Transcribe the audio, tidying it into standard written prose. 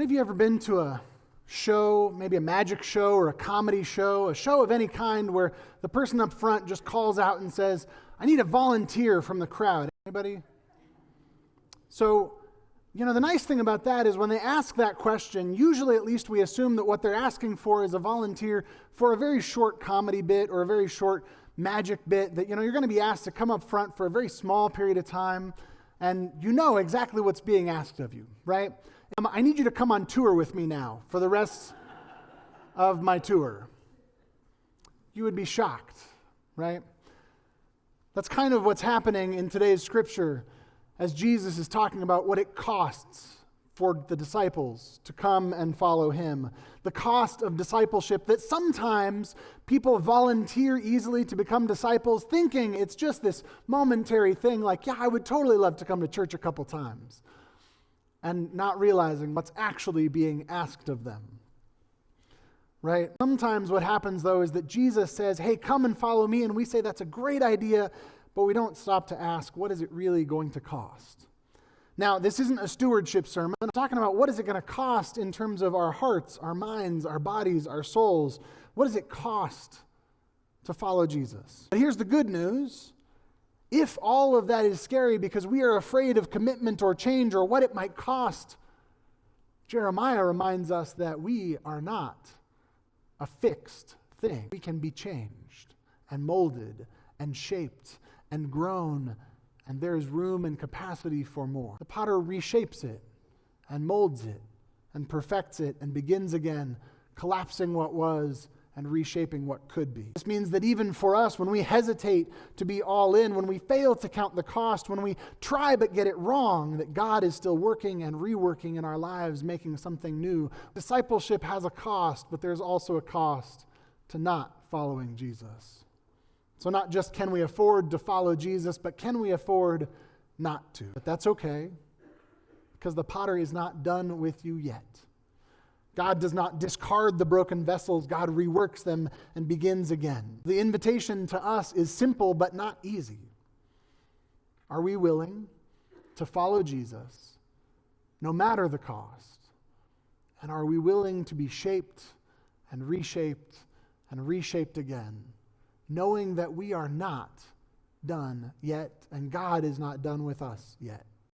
Any of you ever been to a show, maybe a magic show or a comedy show, a show of any kind where the person up front just calls out and says, "I need a volunteer from the crowd"? Anybody? So, the nice thing about that is when they ask that question, usually at least we assume that what they're asking for is a volunteer for a very short comedy bit or a very short magic bit that, you're going to be asked to come up front for a very small period of time, and you know exactly what's being asked of you, right? I need you to come on tour with me now for the rest of my tour. You would be shocked, right? That's kind of what's happening in today's scripture as Jesus is talking about what it costs for the disciples to come and follow him. The cost of discipleship, that sometimes people volunteer easily to become disciples thinking it's just this momentary thing like, yeah, I would totally love to come to church a couple times, and not realizing what's actually being asked of them. Right? Sometimes what happens, though, is that Jesus says, hey, come and follow me, and we say that's a great idea, but we don't stop to ask, what is it really going to cost? Now, this isn't a stewardship sermon. I'm talking about what is it going to cost in terms of our hearts, our minds, our bodies, our souls. What does it cost to follow Jesus? But here's the good news. If all of that is scary because we are afraid of commitment or change or what it might cost, Jeremiah reminds us that we are not a fixed thing. We can be changed and molded and shaped and grown, and there's room and capacity for more. The potter reshapes it and molds it and perfects it and begins again, collapsing what was and reshaping what could be. This means that even for us, when we hesitate to be all in, when we fail to count the cost, when we try but get it wrong, that God is still working and reworking in our lives, making something new. Discipleship has a cost, but there's also a cost to not following Jesus. So not just can we afford to follow Jesus, but can we afford not to? But that's okay, because the potter is not done with you yet. God does not discard the broken vessels. God reworks them and begins again. The invitation to us is simple but not easy. Are we willing to follow Jesus no matter the cost? And are we willing to be shaped and reshaped again, knowing that we are not done yet and God is not done with us yet?